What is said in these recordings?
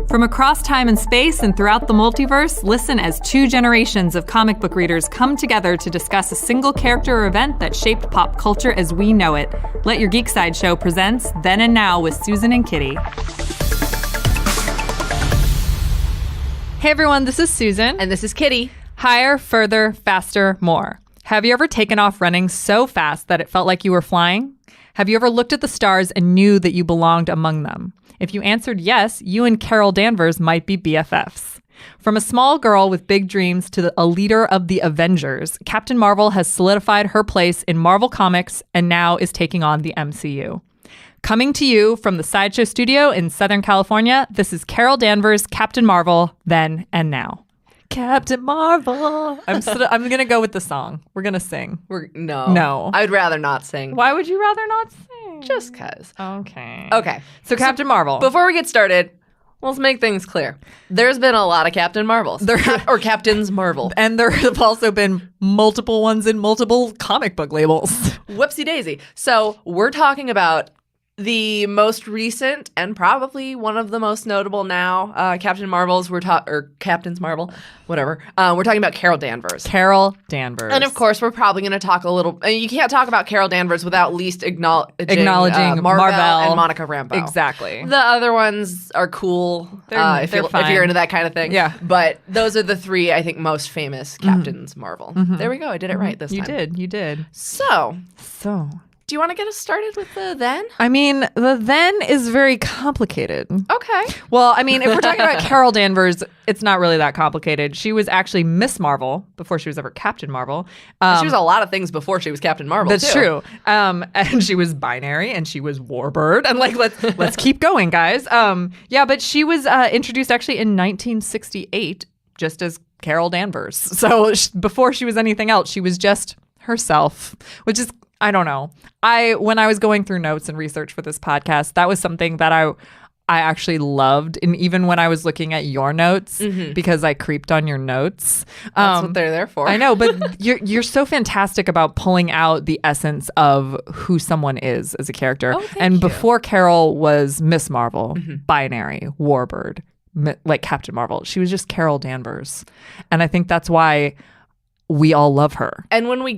From across time and space and throughout the multiverse, listen as two generations of comic book readers come together to discuss a single character or event that shaped pop culture as we know it. Let Your Geek Side Show presents Then and Now with Susan and Kitty. Hey everyone, this is Susan. And this is Kitty. Higher, further, faster, more. Have you ever taken off running so fast that it felt like you were flying? Have you ever looked at the stars and knew that you belonged among them? If you answered yes, you and Carol Danvers might be BFFs. From a small girl with big dreams to a leader of the Avengers, Captain Marvel has solidified her place in Marvel Comics and now is taking on the MCU. Coming to you from the Sideshow Studio in Southern California, this is Carol Danvers, Captain Marvel, Then and Now. Captain Marvel. I'm going to go with the song. We're going to sing. No. I would rather not sing. Why would you rather not sing? Just because. Okay. So Captain Marvel. Before we get started, let's make things clear. There's been a lot of Captain Marvels. Or Captains Marvel. And there have also been multiple ones in multiple comic book labels. Whoopsie daisy. So we're talking about the most recent and probably one of the most notable now Captain Marvels. Or Captains Marvel, whatever. We're talking about Carol Danvers. Carol Danvers. And of course, we're probably going to talk a little. You can't talk about Carol Danvers without at least acknowledging Marvel and Monica Rambeau. Exactly. The other ones are cool if you're into that kind of thing. Yeah. But those are the three, I think, most famous Captains Marvel. Mm-hmm. There we go. I did it right this time. You did. So. Do you want to get us started with the then? I mean, the then is very complicated. Okay. Well, I mean, if we're talking about Carol Danvers, it's not really that complicated. She was actually Miss Marvel before she was ever Captain Marvel. She was a lot of things before she was Captain Marvel, That's true. And she was binary and she was Warbird. And let's keep going, guys. But she was introduced actually in 1968 just as Carol Danvers. So before she was anything else, she was just herself, which is, I don't know. When I was going through notes and research for this podcast, that was something that I actually loved. And even when I was looking at your notes, because I creeped on your notes. That's what they're there for. I know, but you're so fantastic about pulling out the essence of who someone is as a character. Oh, thank you. Before Carol was Miss Marvel, binary, Warbird, like Captain Marvel, she was just Carol Danvers. And I think that's why we all love her. And when we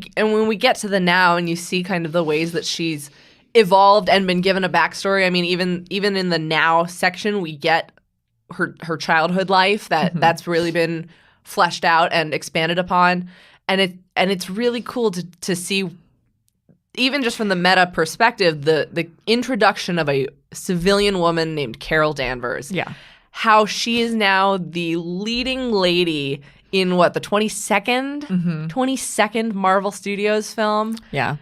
get to the now and you see kind of the ways that she's evolved and been given a backstory, I mean, even in the now section, we get her childhood life that's really been fleshed out and expanded upon. And it's really cool to see, even just from the meta perspective, the introduction of a civilian woman named Carol Danvers. Yeah. How she is now the leading lady in the 22nd Marvel Studios film. Yeah.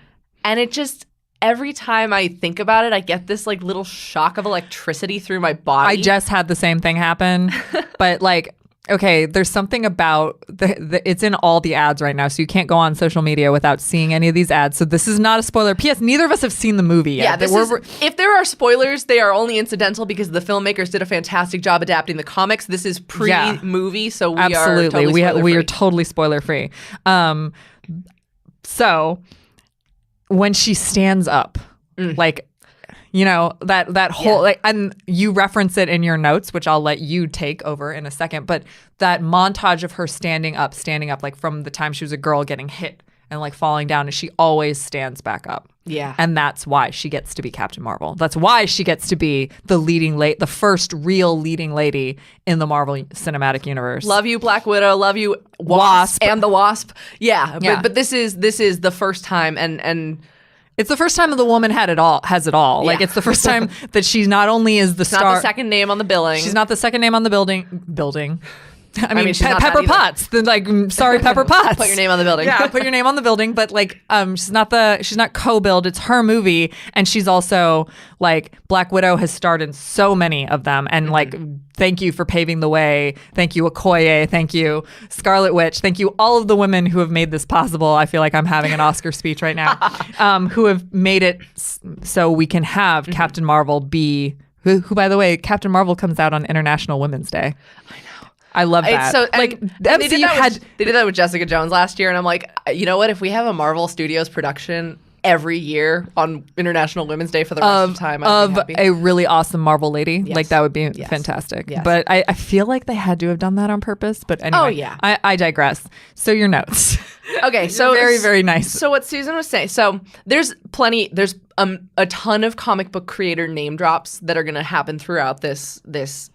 And it just, every time I think about it, I get this like little shock of electricity through my body. I just had the same thing happen. But okay, there's something about it's in all the ads right now, so you can't go on social media without seeing any of these ads. So this is not a spoiler. P.S. Neither of us have seen the movie yet. Yeah, if there are spoilers, they are only incidental because the filmmakers did a fantastic job adapting the comics. This is pre-movie, so we are totally we are totally spoiler free. So when she stands up, that whole and you reference it in your notes, which I'll let you take over in a second. But that montage of her standing up, like from the time she was a girl getting hit and falling down, and she always stands back up. Yeah, and that's why she gets to be Captain Marvel. That's why she gets to be the first real leading lady in the Marvel Cinematic Universe. Love you, Black Widow. Love you, Wasp and the Wasp. Yeah. But this is the first time and. It's the first time that the woman has it all. Yeah. It's the first time that she not only is the star. Not the second name on the billing. She's not the second name on the building. I mean Pepper Potts. Sorry, Pepper Potts. Put your name on the building. Yeah, put your name on the building. But she's not co-billed. It's her movie, and she's also Black Widow has starred in so many of them, and thank you for paving the way. Thank you, Okoye. Thank you, Scarlet Witch. Thank you, all of the women who have made this possible. I feel like I'm having an Oscar speech right now. Who have made it so we can have Captain Marvel be. Who, by the way, Captain Marvel comes out on International Women's Day. I love that. They did that with Jessica Jones last year, and I'm like, you know what? If we have a Marvel Studios production every year on International Women's Day for the rest of the time. I'd be happy. A really awesome Marvel lady. Yes. Like that would be fantastic. Yes. But I feel like they had to have done that on purpose. But anyway, Oh, yeah. I digress. So your notes. Okay, so very, very nice. So what Susan was saying, so there's a ton of comic book creator name drops that are going to happen throughout this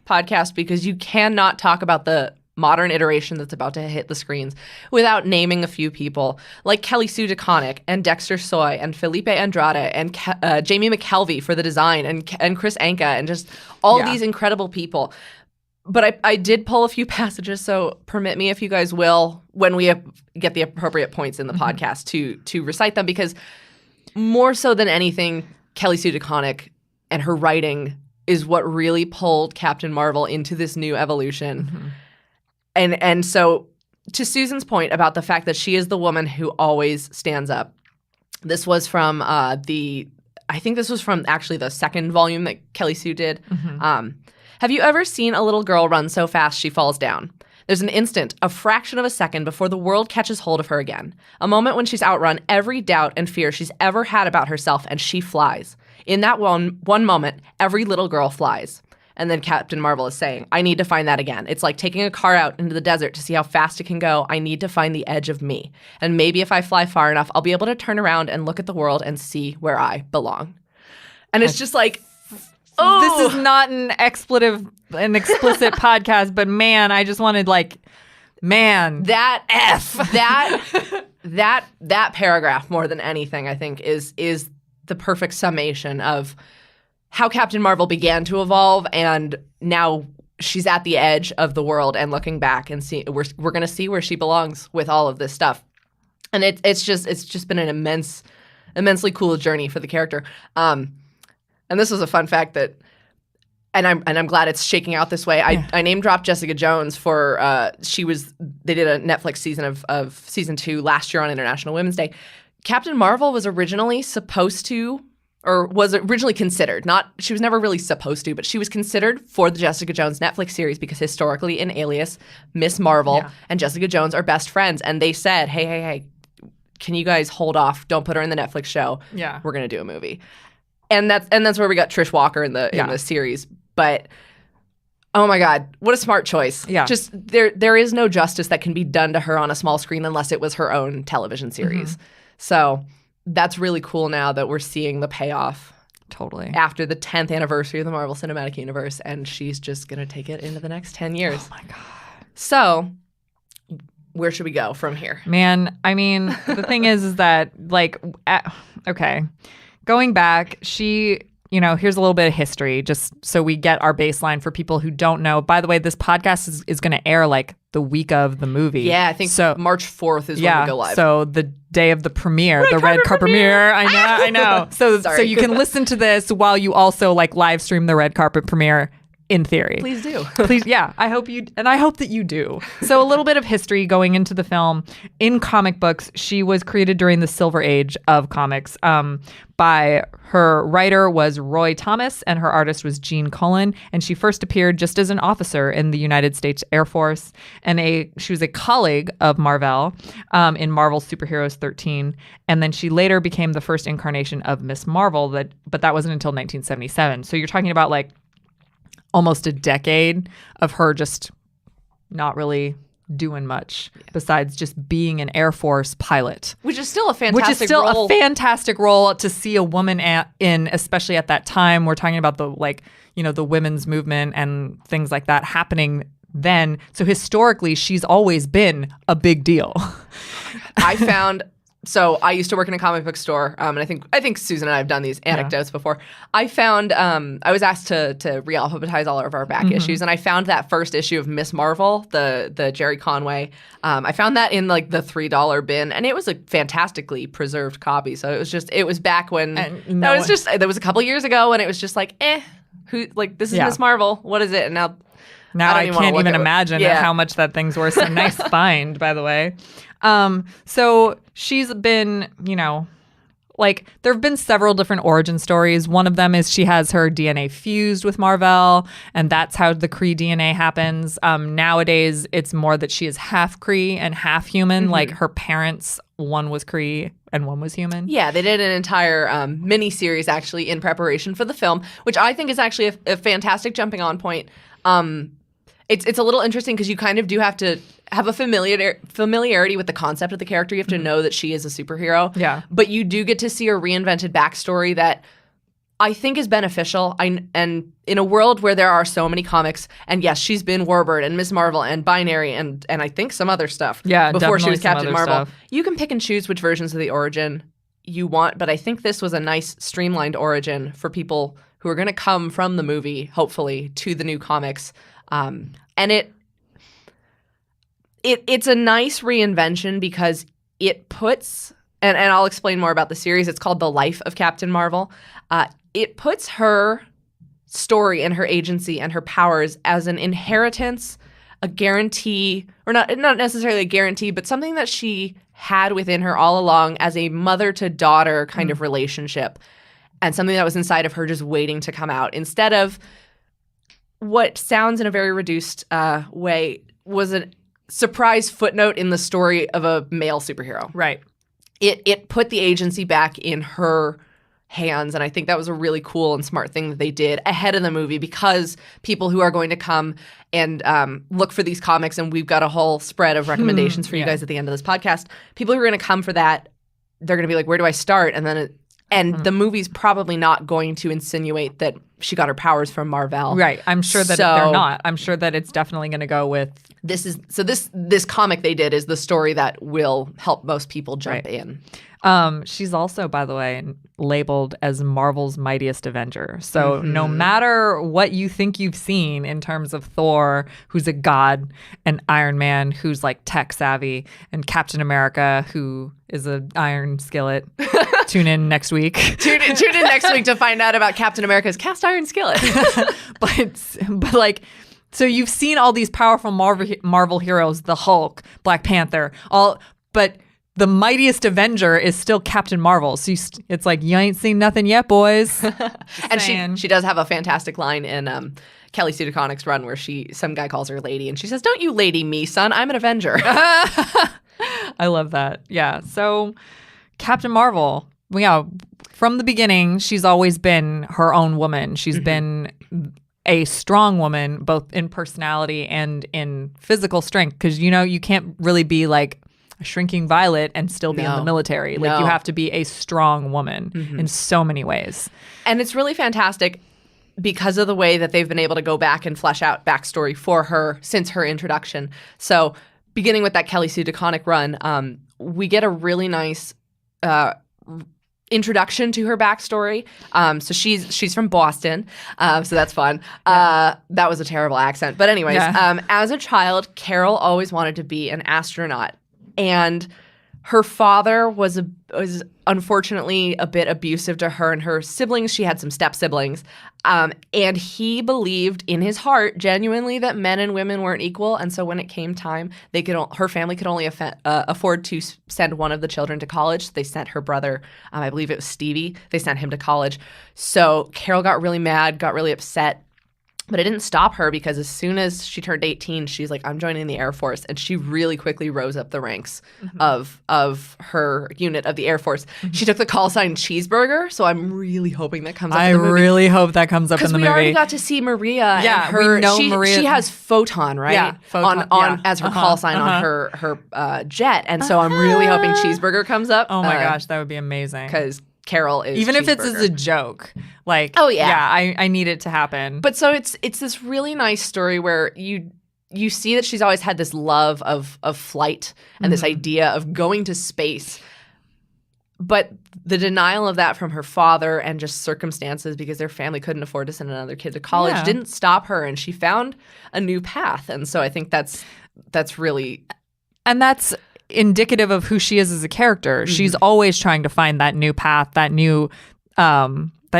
podcast, because you cannot talk about the modern iteration that's about to hit the screens without naming a few people like Kelly Sue DeConnick and Dexter Soy and Felipe Andrade and Jamie McKelvey for the design and Chris Anka and just all these incredible people. But I did pull a few passages, so permit me, if you guys will, when we get the appropriate points in the podcast to recite them, because more so than anything, Kelly Sue DeConnick and her writing is what really pulled Captain Marvel into this new evolution. And so to Susan's point about the fact that she is the woman who always stands up, this was from I think this was from actually the second volume that Kelly Sue did. Have you ever seen a little girl run so fast she falls down? There's an instant, a fraction of a second before the world catches hold of her again. A moment when she's outrun every doubt and fear she's ever had about herself, and she flies. In that one moment, every little girl flies. And then Captain Marvel is saying, I need to find that again. It's like taking a car out into the desert to see how fast it can go. I need to find the edge of me. And maybe if I fly far enough, I'll be able to turn around and look at the world and see where I belong. And it's just like, This is not an explicit podcast, but man, I just wanted that paragraph more than anything, I think, is the perfect summation of how Captain Marvel began to evolve, and now she's at the edge of the world and looking back and see we're going to see where she belongs with all of this stuff. And it's just been an immensely cool journey for the character. And this was a fun fact that, and I'm glad it's shaking out this way. I name dropped Jessica Jones for they did a Netflix season of season 2 last year on International Women's Day. Captain Marvel was originally considered. She was never really supposed to, but she was considered for the Jessica Jones Netflix series because historically in Alias, Miss Marvel and Jessica Jones are best friends, and they said, hey, can you guys hold off? Don't put her in the Netflix show. Yeah, we're gonna do a movie. And that's where we got Trish Walker in the series. But oh my God, what a smart choice. Yeah. Just there is no justice that can be done to her on a small screen unless it was her own television series. So that's really cool now that we're seeing the payoff. Totally. After the 10th anniversary of the Marvel Cinematic Universe, and she's just going to take it into the next 10 years. Oh my God. So where should we go from here? Man, I mean, the thing is that okay. Going back, here's a little bit of history just so we get our baseline for people who don't know. By the way, this podcast is going to air the week of the movie. Yeah, I think so. March 4th is when we go live. So the day of the premiere, the red carpet premiere. I know. So you can listen to this while you also live stream the red carpet premiere. In theory. Please do. Please, yeah. I hope that you do. So a little bit of history going into the film. In comic books, she was created during the Silver Age of comics. By her writer was Roy Thomas, and her artist was Gene Colan. And she first appeared just as an officer in the United States Air Force. And she was a colleague of Marvel in Marvel Superheroes 13. And then she later became the first incarnation of Miss Marvel. But that wasn't until 1977. So you're talking about almost a decade of her just not really doing much besides just being an Air Force pilot. Which is still a fantastic role to see a woman in, especially at that time. We're talking about the women's movement and things like that happening then. So historically, she's always been a big deal. So I used to work in a comic book store, and I think Susan and I have done these anecdotes before. I found I was asked to re-alphabetize all of our back issues, and I found that first issue of Miss Marvel, the Jerry Conway. I found that in the $3 bin, and it was a fantastically preserved copy. So it was back when that was a couple years ago, and it was just this is Miss Marvel. What is it? And now I can't even imagine how much that thing's worth. A nice find, by the way. So she's been, like there have been several different origin stories. One of them is she has her DNA fused with Mar-Vell, and that's how the Kree DNA happens. Nowadays, it's more that she is half Kree and half human. Like her parents, one was Kree and one was human. Yeah, they did an entire mini-series actually in preparation for the film, which I think is actually a fantastic jumping on point. It's a little interesting because you kind of do have to have a familiarity with the concept of the character. You have to know that she is a superhero. Yeah. But you do get to see a reinvented backstory that I think is beneficial. And in a world where there are so many comics, and yes, she's been Warbird and Ms. Marvel and Binary and I think some other stuff before she was Captain Marvel. You can pick and choose which versions of the origin you want, but I think this was a nice streamlined origin for people who are going to come from the movie, hopefully, to the new comics. And it's a nice reinvention because it puts, and I'll explain more about the series. It's called The Life of Captain Marvel. It puts her story and her agency and her powers as an inheritance, a guarantee, or not necessarily a guarantee, but something that she had within her all along as a mother-to-daughter kind of relationship, and something that was inside of her just waiting to come out, instead of what sounds in a very reduced way was a surprise footnote in the story of a male superhero. Right. It put the agency back in her hands, and I think that was a really cool and smart thing that they did ahead of the movie, because people who are going to come and look for these comics, and we've got a whole spread of recommendations for you guys at the end of this podcast, people who are going to come for that, they're going to be like, where do I start? And then the movie's probably not going to insinuate that she got her powers from Mar-Vell. Right. I'm sure that they're not. I'm sure that it's definitely going to go with this comic they did is the story that will help most people jump in. She's also, by the way, labeled as Marvel's mightiest Avenger. So no matter what you think you've seen in terms of Thor, who's a god, and Iron Man, who's like tech savvy, and Captain America, who is an iron skillet. Tune in next week. Tune in next week to find out about Captain America's cast iron skillet. but like, so you've seen all these powerful Marvel heroes, the Hulk, Black Panther, but the mightiest Avenger is still Captain Marvel. So it's like, you ain't seen nothing yet, boys. And she does have a fantastic line in Kelly Sue DeConnick's run where some guy calls her lady, and she says, "Don't you lady me, son. I'm an Avenger." I love that. Yeah. So Captain Marvel, from the beginning, she's always been her own woman. She's been a strong woman, both in personality and in physical strength, because, you can't really be like a shrinking violet and still be in the military. Like, you have to be a strong woman in so many ways. And it's really fantastic because of the way that they've been able to go back and flesh out backstory for her since her introduction. So beginning with that Kelly Sue DeConnick run, we get a really nice introduction to her backstory. So she's from Boston, so that's fun. That was a terrible accent. But anyways, as a child, Carol always wanted to be an astronaut. And her father was unfortunately a bit abusive to her and her siblings. She had some step-siblings. And he believed in his heart genuinely that men and women weren't equal. And so when it came time, her family could only afford to send one of the children to college. So they sent her brother, I believe it was Stevie, they sent him to college. So Carol got really mad, got really upset. But it didn't stop her, because as soon as she turned 18, she's like, I'm joining the Air Force. And she really quickly rose up the ranks of her unit of the Air Force. She took the call sign Cheeseburger, so I'm really hoping that comes up in the movie. I really hope that comes up in the movie. Because we already got to see Maria. Yeah, we know Maria. She has Photon, right? Yeah, Photon. As her call sign on her jet. And so I'm really hoping Cheeseburger comes up. Oh my gosh, that would be amazing. Because Carol is even if it's as a joke, like, I need it to happen. But so it's this really nice story where you see that she's always had this love of flight and this idea of going to space, but the denial of that from her father and just circumstances, because their family couldn't afford to send another kid to college, didn't stop her, and she found a new path. And so I think that's really, and that's indicative of who she is as a character. She's always trying to find that new path, that new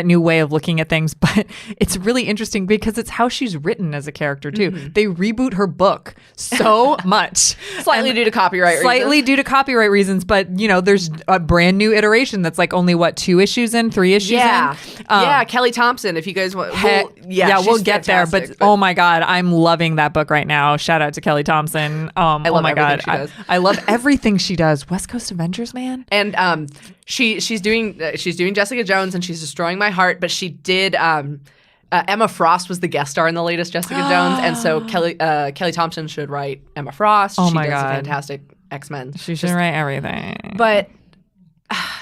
new way of looking at things, but it's really interesting because it's how she's written as a character too. They reboot her book so much. Slightly due to copyright reasons, but there's a brand new iteration that's like only 2 issues in, 3 issues in. Kelly Thompson, if you guys want. We'll get there, but oh my God, I'm loving that book right now. Shout out to Kelly Thompson. I love everything she does. I love everything she does. West Coast Avengers, man. And she's doing Jessica Jones, and she's destroying my heart. But she did. Emma Frost was the guest star in the latest Jessica Jones, and so Kelly Thompson should write Emma Frost. Oh she my does God, a fantastic X-Men. She should write everything. But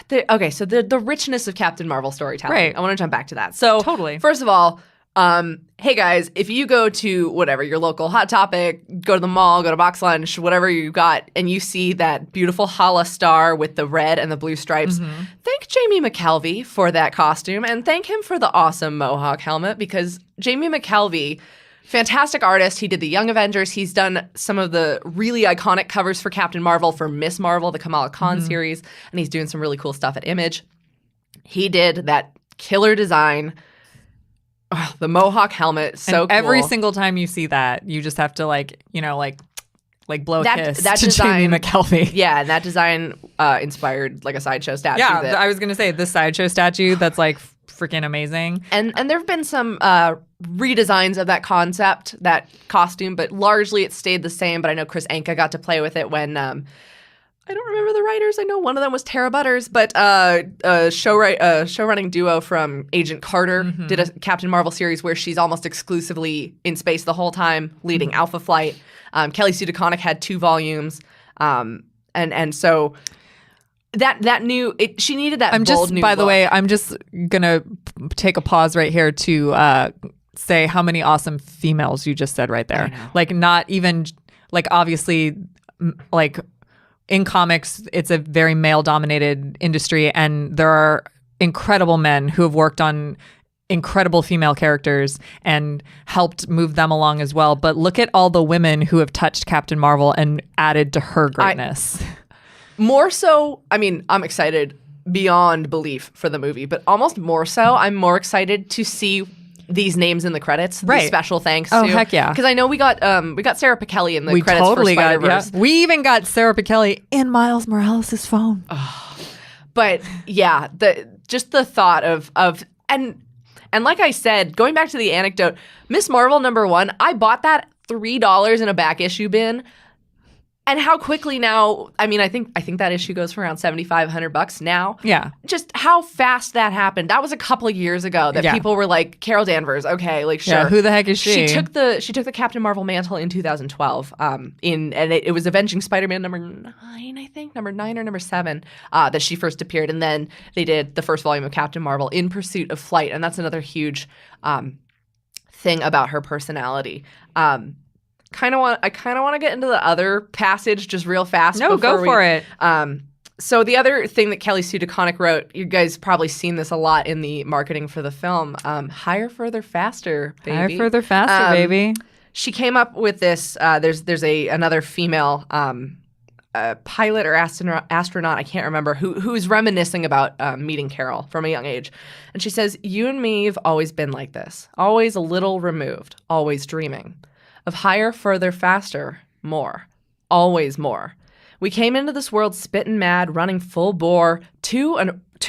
so the richness of Captain Marvel storytelling. Right. I want to jump back to that. So totally. First of all. Hey guys, if you go to whatever, your local Hot Topic, go to the mall, go to Box Lunch, whatever you got, and you see that beautiful Hala star with the red and the blue stripes, thank Jamie McKelvey for that costume and thank him for the awesome Mohawk helmet, because Jamie McKelvey, fantastic artist. He did the Young Avengers. He's done some of the really iconic covers for Captain Marvel, for Miss Marvel, the Kamala Khan series, and he's doing some really cool stuff at Image. He did that killer design. Oh, the Mohawk helmet, so and every cool. single time you see that, you just have to blow a kiss that to design, Jamie McKelvey. Yeah, and that design inspired like a Sideshow statue. Yeah, I was gonna say the Sideshow statue that's like freaking amazing. And there have been some redesigns of that concept, that costume, but largely it stayed the same. But I know Chris Anka got to play with it when. I don't remember the writers. I know one of them was Tara Butters, but a showrunning duo from Agent Carter did a Captain Marvel series where she's almost exclusively in space the whole time, leading Alpha Flight. Kelly Sue DeConnick had 2 volumes, and so that new she needed that. By the way, I'm just gonna take a pause right here to say how many awesome females you just said right there. Like not even like obviously like. In comics, it's a very male-dominated industry, and there are incredible men who have worked on incredible female characters and helped move them along as well. But look at all the women who have touched Captain Marvel and added to her greatness. More so, I mean, I'm excited beyond belief for the movie, but almost more so, I'm more excited to see these names in the credits. Right. Special thanks to. Oh, heck yeah. Because I know we got Sarah Pichelli in the credits for Spider-Verse. We even got Sarah Pichelli in Miles Morales' phone. But yeah, just the thought of and like I said, going back to the anecdote, Miss Marvel #1, I bought that $3 in a back issue bin. And how quickly now, I mean, I think that issue goes for around $7,500 now. Yeah. Just how fast that happened. That was a couple of years ago that people were like, Carol Danvers, okay, like sure. Yeah, who the heck is she? She took the Captain Marvel mantle in 2012. And it was Avenging Spider-Man #9, I think, #9 or #7, that she first appeared. And then they did the first volume of Captain Marvel, In Pursuit of Flight. And that's another huge thing about her personality. I kind of want to get into the other passage just real fast. No, go for it. So the other thing that Kelly Sue DeConnick wrote, you guys probably seen this a lot in the marketing for the film. Higher, further, faster, baby. Higher, further, faster, baby. She came up with this. There's another female pilot or astronaut, I can't remember, who's reminiscing about meeting Carol from a young age. And she says, "You and me have always been like this, always a little removed, always dreaming. Of higher, further, faster, more. Always more. We came into this world spittin' mad, running full bore, to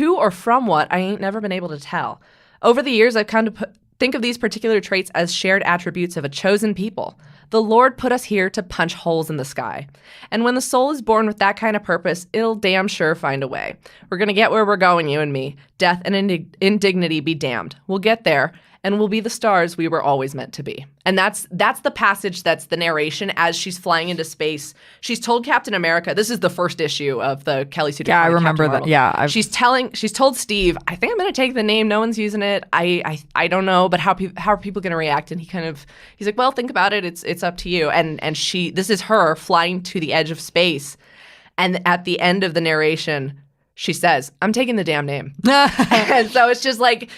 or from what I ain't never been able to tell. Over the years, I've come to think of these particular traits as shared attributes of a chosen people. The Lord put us here to punch holes in the sky. And when the soul is born with that kind of purpose, it'll damn sure find a way. We're gonna get where we're going, you and me. Death and indignity be damned. We'll get there. And we'll be the stars we were always meant to be." And that's the passage, that's the narration as she's flying into space. She's told Captain America, this is the first issue of the Kelly Sue DeConnick. Yeah, I remember that. Yeah. She's told Steve, "I think I'm going to take the name. No one's using it. I don't know, but how are people going to react?" And he's like, "Well, think about it. It's up to you." And this is her flying to the edge of space. And at the end of the narration, she says, "I'm taking the damn name." And so it's just like,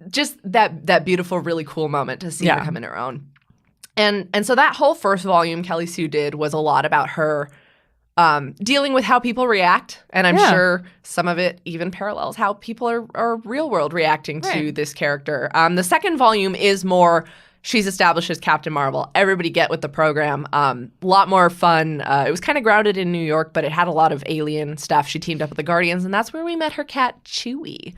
just that beautiful, really cool moment to see her come in her own. And so that whole first volume Kelly Sue did was a lot about her dealing with how people react. And I'm sure some of it even parallels how people are real world reacting to this character. The second volume is more, she's established as Captain Marvel. Everybody get with the program. A lot more fun. It was kind of grounded in New York, but it had a lot of alien stuff. She teamed up with the Guardians, and that's where we met her cat, Chewie.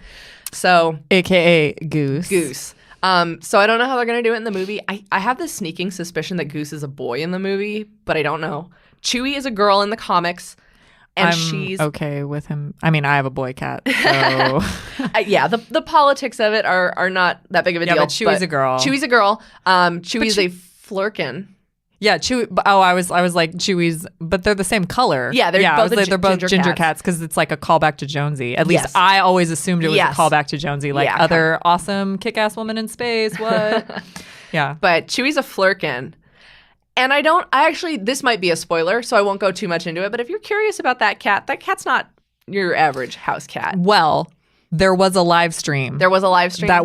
So, AKA Goose. Goose. So I don't know how they're going to do it in the movie. I have this sneaking suspicion that Goose is a boy in the movie, but I don't know. Chewie is a girl in the comics, and she's okay with him. I mean, I have a boy cat, so the politics of it are not that big of a deal. But Chewie's a girl. Chewie's a girl. Chewie's a flurkin. Yeah, Chewie. Oh, I was like Chewie's, but they're the same color. Yeah, they're both ginger cats because it's like a callback to Jonesy. At least I always assumed it was a callback to Jonesy, like other awesome kick-ass woman in space. What? Yeah, but Chewie's a flurkin. And this might be a spoiler, so I won't go too much into it. But if you're curious about that cat's not your average house cat. Well, there was a live stream. That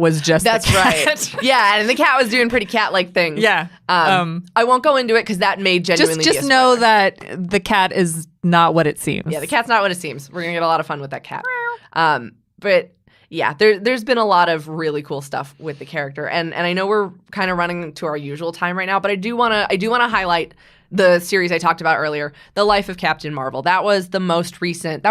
was just That's the cat. right. Yeah, and the cat was doing pretty cat-like things. Yeah. I won't go into it because that may genuinely just be a know that the cat is not what it seems. Yeah, the cat's not what it seems. We're going to get a lot of fun with that cat. But yeah, there's been a lot of really cool stuff with the character, and I know we're kind of running to our usual time right now, but I do want to highlight the series I talked about earlier, The Life of Captain Marvel. That was the most recent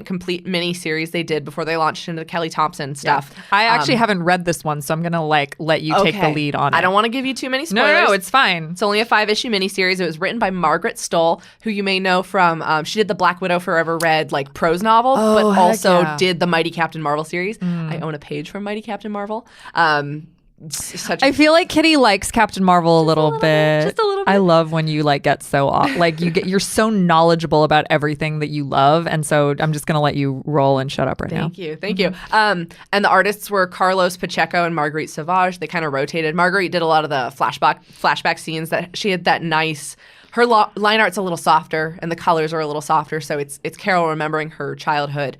complete mini series they did before they launched into the Kelly Thompson stuff. Yeah. I actually haven't read this one, so I'm gonna let you take the lead on it. I don't want to give you too many spoilers. No, it's fine. It's only a 5-issue miniseries. It was written by Margaret Stohl, who you may know from she did the Black Widow Forever Read prose novel, but also did the Mighty Captain Marvel series. I own a page from Mighty Captain Marvel. I feel like Kitty likes Captain Marvel a little bit. Just a little bit. I love when you get so off. You're so knowledgeable about everything that you love, and so I'm just gonna let you roll and shut up right now. Thank you. And the artists were Carlos Pacheco and Marguerite Sauvage. They kind of rotated. Marguerite did a lot of the flashback scenes. That she had that nice. Her line art's a little softer, and the colors are a little softer. So it's Carol remembering her childhood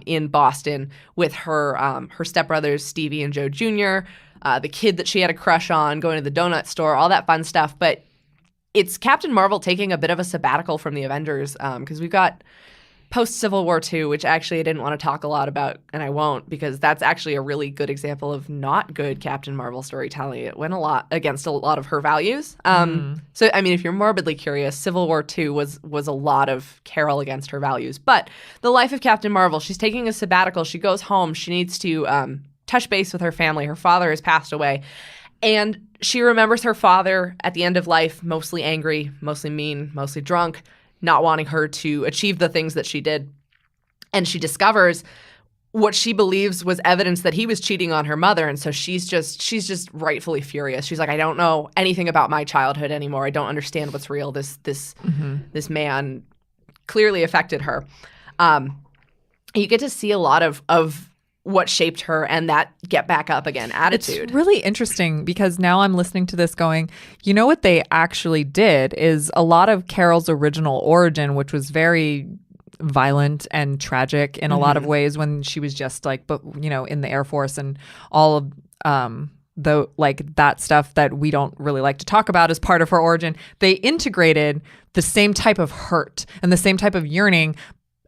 in Boston with her stepbrothers Stevie and Joe Jr. The kid that she had a crush on, going to the donut store, all that fun stuff. But it's Captain Marvel taking a bit of a sabbatical from the Avengers because we've got post-Civil War II, which actually I didn't want to talk a lot about, and I won't, because that's actually a really good example of not good Captain Marvel storytelling. It went against a lot of her values. So, I mean, if you're morbidly curious, Civil War II was a lot of Carol against her values. But The Life of Captain Marvel, she's taking a sabbatical. She goes home. She needs to touch base with her family. Her father has passed away. And she remembers her father at the end of life, mostly angry, mostly mean, mostly drunk, not wanting her to achieve the things that she did. And she discovers what she believes was evidence that he was cheating on her mother. And so she's just rightfully furious. She's like, I don't know anything about my childhood anymore. I don't understand what's real. This man clearly affected her. You get to see a lot of what shaped her and that get back up again attitude. It's really interesting because now I'm listening to this going, you know what they actually did is a lot of Carol's original origin, which was very violent and tragic in a lot of ways when she was just in the Air Force and all of that stuff that we don't really like to talk about as part of her origin. They integrated the same type of hurt and the same type of yearning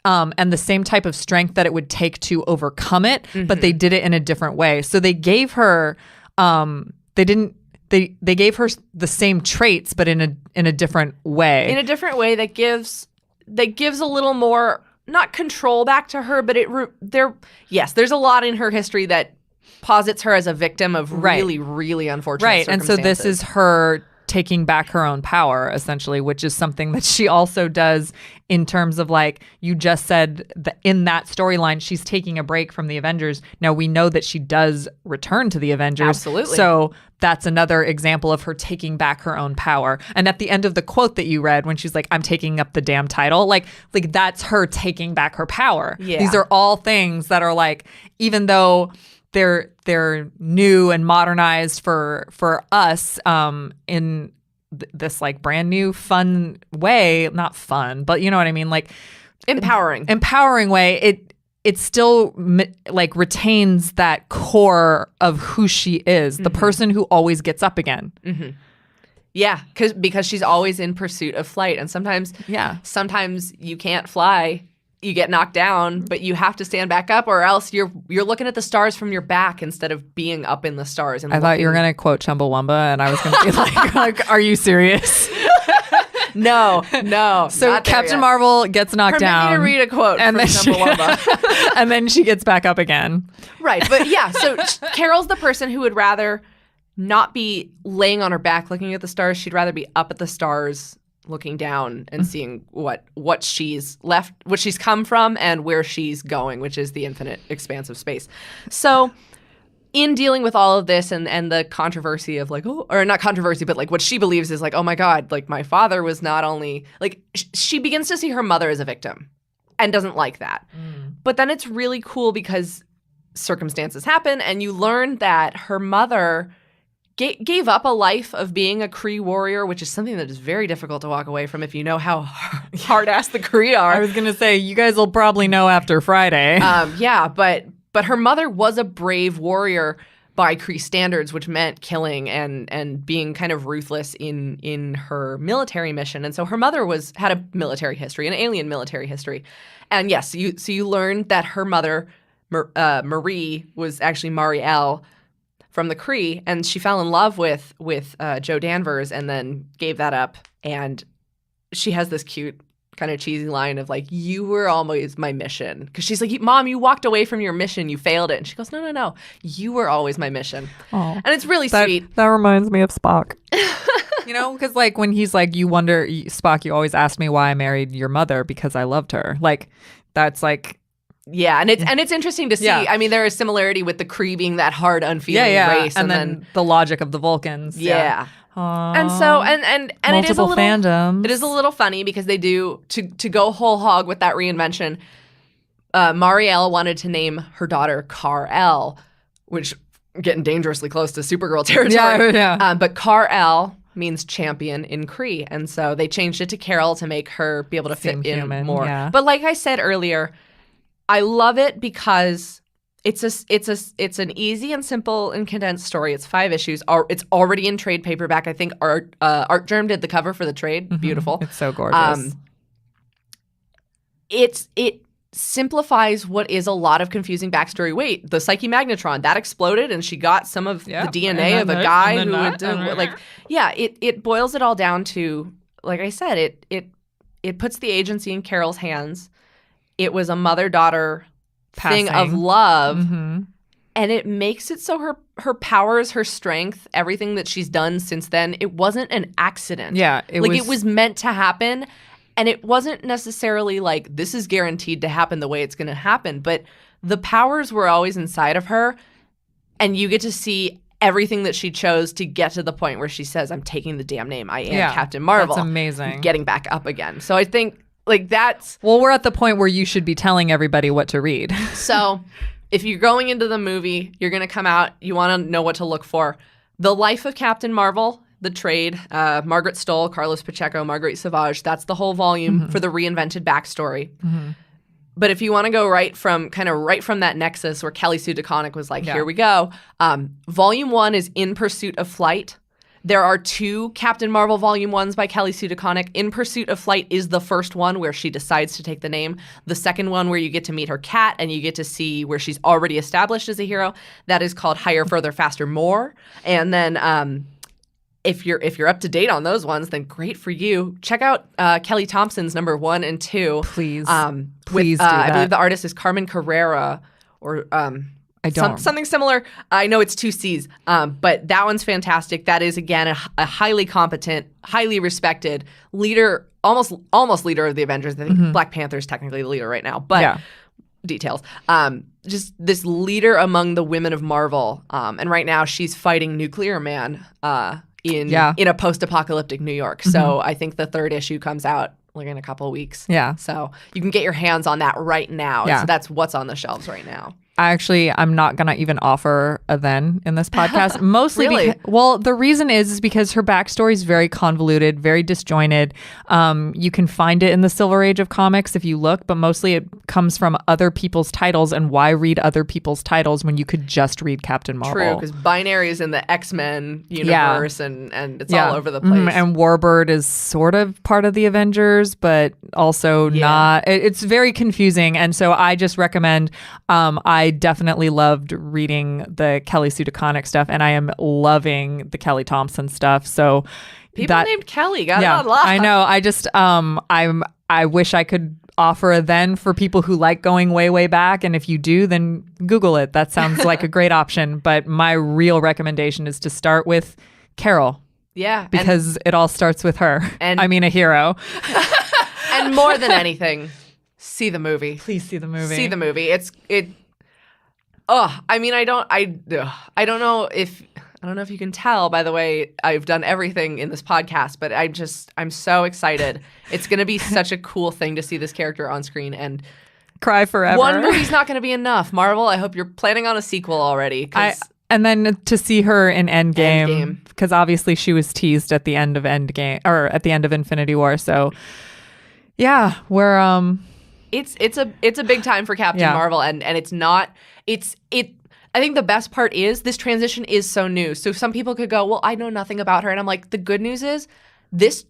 and the same type of strength that it would take to overcome it, but they did it in a different way. So they gave her, they gave her the same traits, but in a different way. In a different way that gives a little more, not control back to her, but there's a lot in her history that posits her as a victim of really, really unfortunate circumstances. And so this is her taking back her own power, essentially, which is something that she also does in terms of you just said that in that storyline, she's taking a break from the Avengers. Now we know that she does return to the Avengers. Absolutely. So that's another example of her taking back her own power. And at the end of the quote that you read when she's like, I'm taking up the damn title, like that's her taking back her power. Yeah. These are all things that are even though they're new and modernized for us in this brand new fun way, not fun, but you know what I mean, empowering way. It still retains that core of who she is, the person who always gets up again. Yeah, because she's always in pursuit of flight. And sometimes you can't fly. You get knocked down, but you have to stand back up, or else you're looking at the stars from your back instead of being up in the stars. And I thought you were going to quote Chumbawamba, and I was going to be like, are you serious? No. So Captain Marvel gets knocked down. Permit me to read a quote from Chumbawamba. And then she gets back up again. Right, but yeah, so Carol's the person who would rather not be laying on her back looking at the stars. She'd rather be up at the stars looking down and seeing what she's come from and where she's going, which is the infinite expanse of space. So in dealing with all of this and the controversy of like, or not controversy, but like what she believes is like, oh my God, like my father was not only like, she begins to see her mother as a victim and doesn't like that. But then it's really cool because circumstances happen and you learn that her mother gave up a life of being a Kree warrior, which is something that is very difficult to walk away from if you know how hard-ass the Kree are. I was going to say, you guys will probably know after Friday. Yeah, but her mother was a brave warrior by Kree standards, which meant killing and being kind of ruthless in her military mission. And so her mother had a military history, an alien military history. And yes, so you learned that her mother, Marie, was actually Marielle, from the Kree, and she fell in love with Joe Danvers and then gave that up. And she has this cute kind of cheesy line of like, you were always my mission. Because she's like, Mom, you walked away from your mission. You failed it. And she goes, no. You were always my mission. Aww. And it's really sweet. That reminds me of Spock. You know, because like when he's like, you wonder, Spock, you always asked me why I married your mother because I loved her. Like, that's like... Yeah, and it's interesting to see. Yeah. I mean, there is similarity with the Kree being that hard, unfeeling race, and then the logic of the Vulcans. Yeah. And so and it is a little fandoms. It is a little funny because they do to go whole hog with that reinvention. Marielle wanted to name her daughter Kar-El, which getting dangerously close to Supergirl territory. Yeah. But Kar-El means champion in Kree, and so they changed it to Carol to make her be able to fit in more. Yeah. But like I said earlier, I love it because it's an easy and simple and condensed story. It's 5 issues. It's already in trade paperback. I think Art Germ did the cover for the trade. Mm-hmm. Beautiful. It's so gorgeous. It simplifies what is a lot of confusing backstory. Wait, the Psyche Magnetron that exploded, and she got some of the DNA of a guy who would It boils it all down to, like I said, it puts the agency in Carol's hands. It was a mother-daughter thing of love, and it makes it so her powers, her strength, everything that she's done since then, it wasn't an accident. Yeah. It was meant to happen, and it wasn't necessarily like, this is guaranteed to happen the way it's going to happen, but the powers were always inside of her, and you get to see everything that she chose to get to the point where she says, I'm taking the damn name. I am Captain Marvel. That's amazing. Getting back up again. So I think... like that's... Well, we're at the point where you should be telling everybody what to read. So if you're going into the movie, you're going to come out, you want to know what to look for. The Life of Captain Marvel, the trade, Margaret Stoll, Carlos Pacheco, Marguerite Sauvage, that's the whole volume for the reinvented backstory. But if you want to go right from that nexus where Kelly Sue DeConnick was like, here we go. Volume 1 is In Pursuit of Flight. There are 2 Captain Marvel Volume 1s by Kelly Sue DeConnick. In Pursuit of Flight is the first one where she decides to take the name. The second one where you get to meet her cat and you get to see where she's already established as a hero. That is called Higher, Further, Faster, More. And then if you're up to date on those ones, then great for you. Check out Kelly Thompson's number 1 and 2. Please. Please do that. I believe the artist is Carmen Carrera or... I don't. Something similar. I know it's 2 C's, but that one's fantastic. That is, again, a highly competent, highly respected leader, almost leader of the Avengers. I think Black Panther is technically the leader right now, but details. Just this leader among the women of Marvel. And right now she's fighting Nuclear Man in a post-apocalyptic New York. So I think the 3rd issue comes out like in a couple of weeks. Yeah. So you can get your hands on that right now. Yeah. So that's what's on the shelves right now. I'm not going to even offer a then in this podcast. Mostly Really? The reason is because her backstory is very convoluted, very disjointed. You can find it in the Silver Age of comics if you look, but mostly it comes from other people's titles. And why read other people's titles when you could just read Captain Marvel? True, because Binary is in the X-Men universe and it's all over the place. And Warbird is sort of part of the Avengers, but also not. It's very confusing. And so I just recommend, I definitely loved reading the Kelly Sue DeConnick stuff, and I am loving the Kelly Thompson stuff. So people named Kelly got it on lock. I know. I just I wish I could offer a then for people who like going way, way back. And if you do, then Google it. That sounds like a great option. But my real recommendation is to start with Carol. Yeah. Because it all starts with her. And I mean, a hero. And more than anything, see the movie. Please see the movie. See the movie. I mean, I don't know if you can tell by the way I've done everything in this podcast, but I'm so excited. It's going to be such a cool thing to see this character on screen and cry forever. One movie's not going to be enough. Marvel, I hope you're planning on a sequel already. And then to see her in Endgame, because obviously she was teased at the end of Endgame or at the end of Infinity War. So yeah, we're It's a big time for Captain Marvel, and it's not. I think the best part is this transition is so new. So some people could go, well, I know nothing about her, and I'm like, the good news is this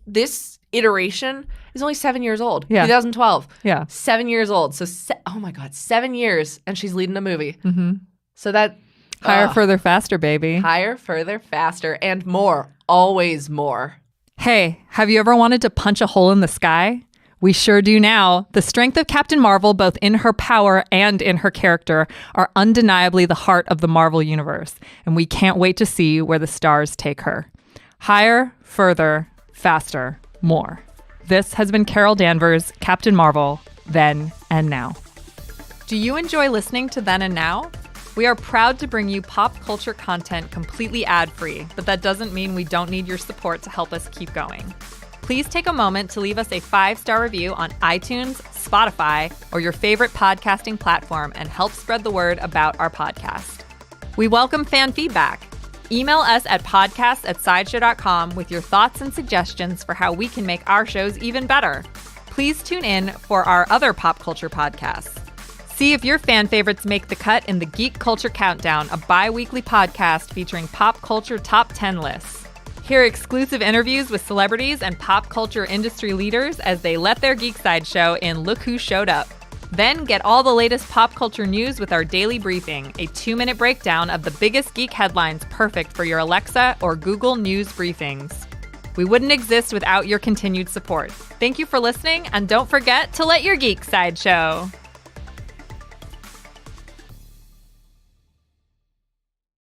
iteration is only 7 years old. Yeah. 2012. Yeah. 7 years old. So oh my God, 7 years, and she's leading a movie. Mm-hmm. So that higher, further, faster, baby. Higher, further, faster, and more. Always more. Hey, have you ever wanted to punch a hole in the sky? We sure do now. The strength of Captain Marvel, both in her power and in her character, are undeniably the heart of the Marvel Universe, and we can't wait to see where the stars take her. Higher, further, faster, more. This has been Carol Danvers, Captain Marvel, Then and Now. Do you enjoy listening to Then and Now? We are proud to bring you pop culture content completely ad-free, but that doesn't mean we don't need your support to help us keep going. Please take a moment to leave us a 5-star review on iTunes, Spotify, or your favorite podcasting platform and help spread the word about our podcast. We welcome fan feedback. Email us at podcast@sideshow.com with your thoughts and suggestions for how we can make our shows even better. Please tune in for our other pop culture podcasts. See if your fan favorites make the cut in the Geek Culture Countdown, a bi-weekly podcast featuring pop culture top 10 lists. Hear exclusive interviews with celebrities and pop culture industry leaders as they let their geek side show in Look Who Showed Up. Then get all the latest pop culture news with our daily briefing, a 2-minute breakdown of the biggest geek headlines perfect for your Alexa or Google News briefings. We wouldn't exist without your continued support. Thank you for listening, and don't forget to let your geek side show.